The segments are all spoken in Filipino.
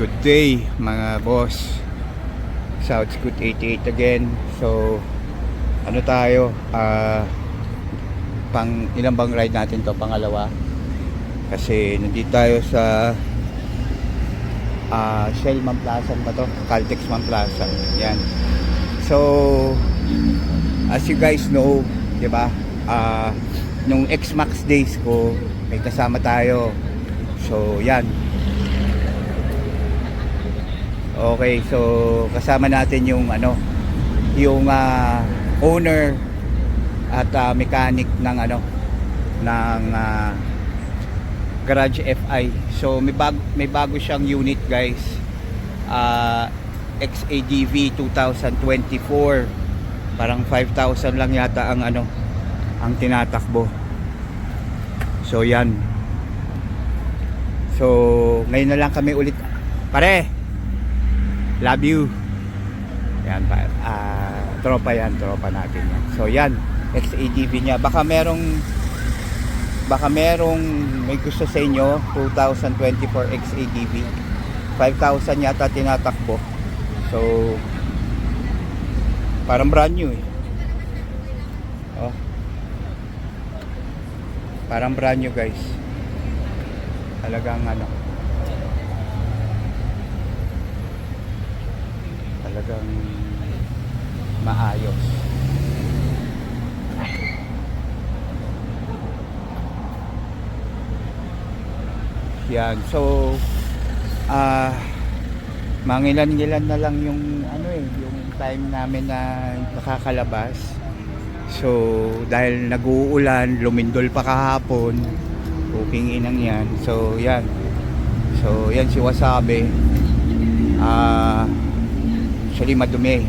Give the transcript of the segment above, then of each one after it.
Good day mga boss. South Scoot 88 again. So ano tayo, pang ilang bang ride natin to? Pangalawa. Kasi nandito tayo sa Shell Mamplasan ba to? Caltex Mamplasan. Yan. So as you guys know, 'di ba? Nung X-Max days ko may kasama tayo. So yan. Okay, so kasama natin yung yung owner at mechanic ng ng Garage FI. So may bago siyang unit, guys. XADV 2024. Parang 5,000 lang yata ang tinatakbo. So yan. So ngayon na lang kami ulit. Pare, love you. Yan pa. Tropa natin yan. So yan, XADV niya. Baka merong may gusto sa inyo. 2024 XADV 5,000 yata tinatakbo. So parang brand new eh. Oh. Parang brand new, guys. Talagang talagang maayos. Yan. So mangilan-ngilan na lang yung yung time namin na nakakalabas. So dahil nag-uulan, lumindol pa kahapon, booking inang yan. So yan. So yan si Wasabi. Actually madumi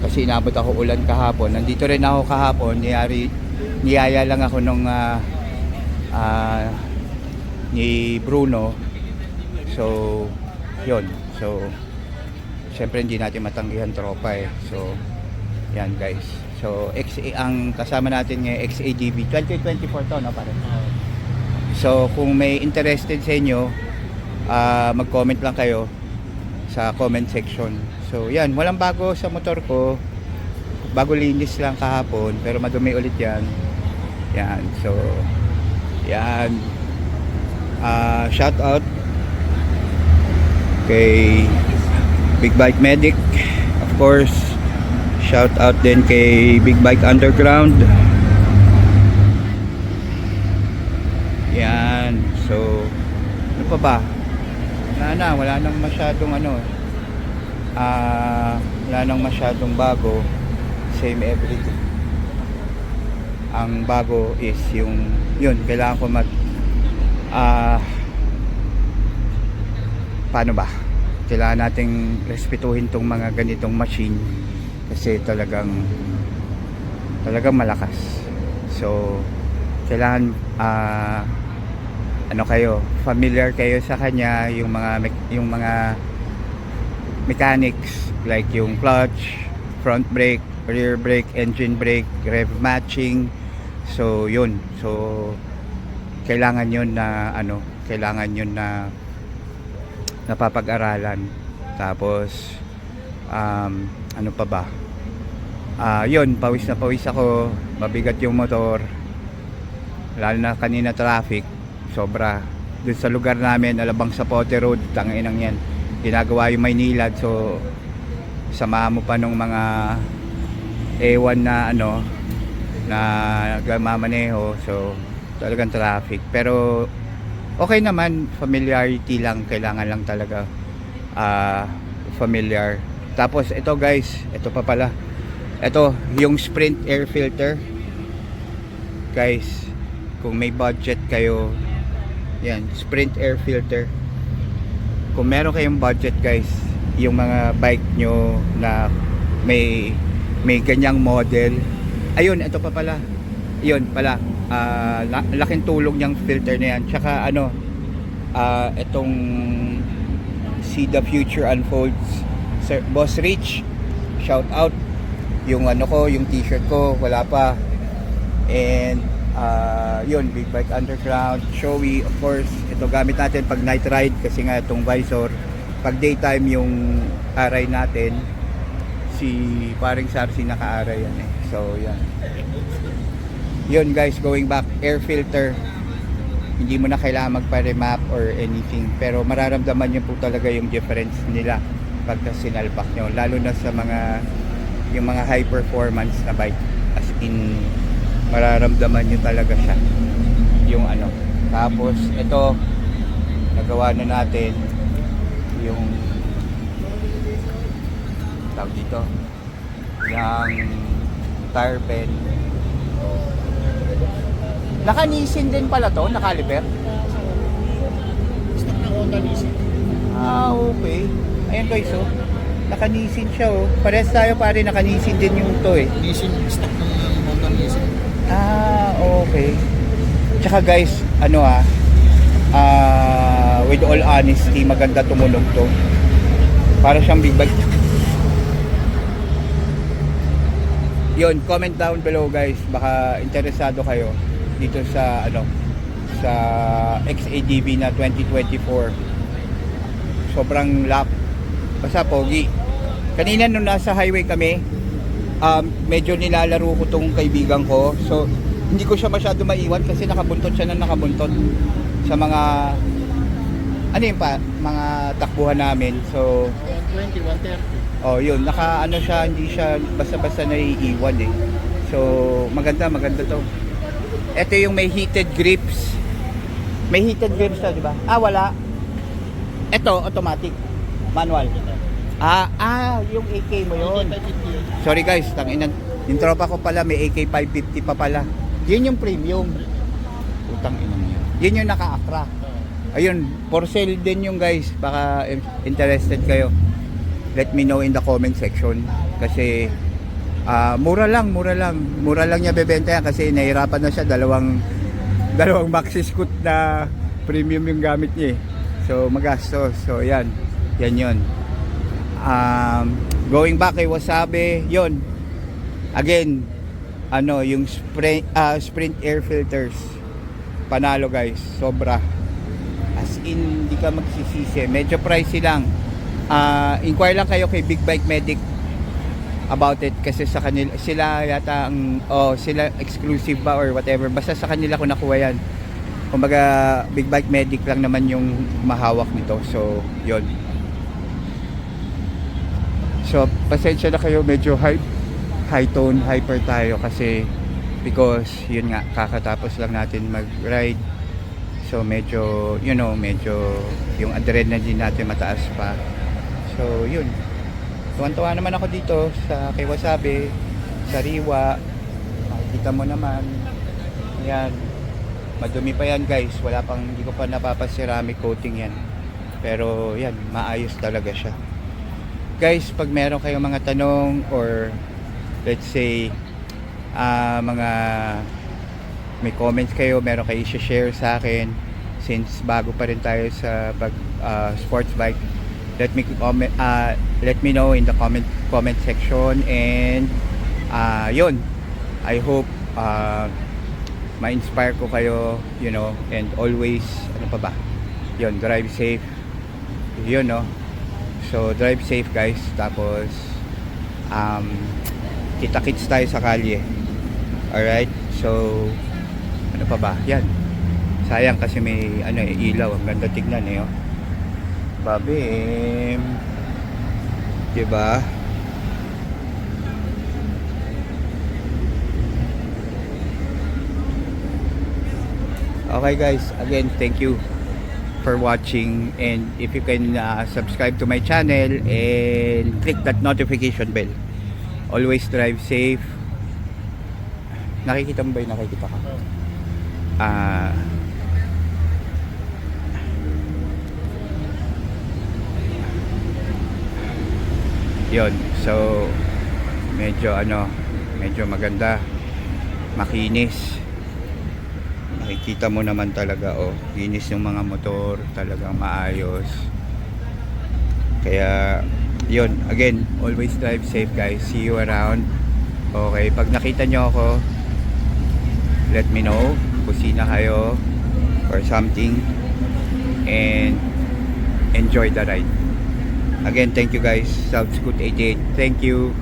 kasi inabot ako ulan kahapon. Nandito rin ako kahapon. Niyaya lang ako nung ni Bruno. So yun. So syempre hindi natin matanggihan tropa eh. So yan, guys. So ang kasama natin ngayon XADV 2024 to, no, pare? So kung may interested sa inyo, mag-comment lang kayo sa comment section. So yan, walang bago sa motor ko. Bago linis lang kahapon, pero madumi ulit yan. Yan. So yan. Shout out kay Big Bike Medic, of course. Shout out din kay Big Bike Underground. Yan. So ano pa ba? Wala nang masyadong wala nang masyadong bago. Same everything. Ang bago is yun, kailangan ko paano ba? Kailangan nating respetuhin tong mga ganitong machine kasi talagang malakas. So kailangan familiar kayo sa kanya, yung mga mechanics like yung clutch, front brake, rear brake, engine brake, rev matching. So yun. So kailangan yun na napapag-aralan. Tapos ano pa ba? Yun, pawis na pawis ako, mabigat yung motor. Lalo na kanina traffic, sobra. Doon sa lugar namin, Alabang Sapote Road, tanginang yan. Ginagawa yung Maynilad, so samahan mo pa nung mga ewan na na gumamaneho. So talagang traffic, pero okay naman, familiarity lang, kailangan lang talaga familiar. Tapos ito, guys, ito pa pala, ito yung Sprint air filter, guys. Kung may budget kayo, yan, Sprint air filter. Kung meron kayong budget, guys, yung mga bike nyo na may ganyang model, ayun, ito pa pala, yun pala, laking tulong niyang filter na yan. Tsaka itong See the Future Unfolds, Sir Boss Rich, shout out. Yung yung t-shirt ko wala pa. And yun, Big Bike Underground, Showy, of course. Ito gamit natin pag night ride kasi nga itong visor pag daytime yung aray natin, si paring Sarsi naka-aray yan eh. So yan. Yun guys, going back, air filter. Hindi mo na kailangan magpa-remap or anything. Pero mararamdaman nyo po talaga yung difference nila pagka sinalpak nyo. Lalo na sa yung mga high performance na bike. As in, mararamdaman nyo talaga siya. Yung ano. Tapos, ito, nagawa na natin yung tawag dito yung tire pen. Nakanisin din pala to, nakaliper. Stock ng Honda Nisin. Okay. Ayan guys, oh. Nakanisin siya, oh. Parehas tayo pare, nakanisin din yung to eh. Nisin, stock ng Honda Nisin. Okay. Tsaka guys, with all honesty, maganda tumunog to. Para siyang big bike. Yun, comment down below guys. Baka interesado kayo dito sa sa XADV na 2024. Sobrang lap. Basta pogi. Kanina nung nasa highway kami, medyo nilalaro ko tong kaibigan ko. So, hindi ko siya masyado maiwan kasi nakabuntot siya na nakabuntot sa mga mga takbuhan namin. So, 120, 130. oh, yun, siya, hindi siya basta-basta naiiwan eh. So, maganda to. Ito yung may heated grips. May heated grips na, di ba? Wala. Ito, automatic. Manual. Yung AK mo yun. Sorry guys, tanginan. Yung tropa ko pala, may AK 550 pa pala. Yun yung premium. Utang ina niya. Yun yung naka-Accra. Ayun, for sale din yung guys. Baka interested kayo. Let me know in the comment section. Kasi mura lang niya bebenta yan kasi nahirapan na siya, dalawang maxi scoot na premium yung gamit niya eh. So magastos. So yan yun. Going back kay Wasabi, yun again, yung sprint air filters, panalo guys, sobra, as in di ka magsisisi. Medyo pricey lang. Inquire lang kayo kay Big Bike Medic about it kasi sa kanila sila yata sila exclusive ba or whatever, basta sa kanila ko nakuha yan. Kumbaga Big Bike Medic lang naman yung mahawak nito. So yun, so pasensya na kayo, medyo high tone, hyper tayo kasi because yun nga, kakatapos lang natin mag ride. So medyo medyo yung adrenaline natin mataas pa. So yun, tuwan-tuwa naman ako dito sa kay Wasabi, sa Riwa. Makikita mo naman. Ayan. Madumi pa yan guys. Hindi ko pa napapa-ceramic coating yan. Pero yan, maayos talaga siya. Guys, pag meron kayong mga tanong or let's say may comments kayo, meron kayo i-share sa akin since bago pa rin tayo sa sports bike, let me know in the comment section. And yun, I hope ma-inspire ko kayo, and always yun, drive safe, yun, no. So drive safe guys. Tapos kita-kits tayo sa kalye. Alright, so yan, sayang kasi may ilaw, ang ganda tignan eh, oh. Babim, diba? Okay guys, again, thank you for watching, and if you can subscribe to my channel and click that notification bell. Always drive safe. Nakikita mo ba yung nakikita ka? Yun, so medyo maganda, makinis. Nakikita mo naman talaga, linis yung mga motor, talagang maayos. Kaya yun, again, always drive safe guys. See you around. Okay, pag nakita nyo ako, let me know, kusina kayo or something, and enjoy the ride. Again, thank you guys. Subscoot 88. Thank you.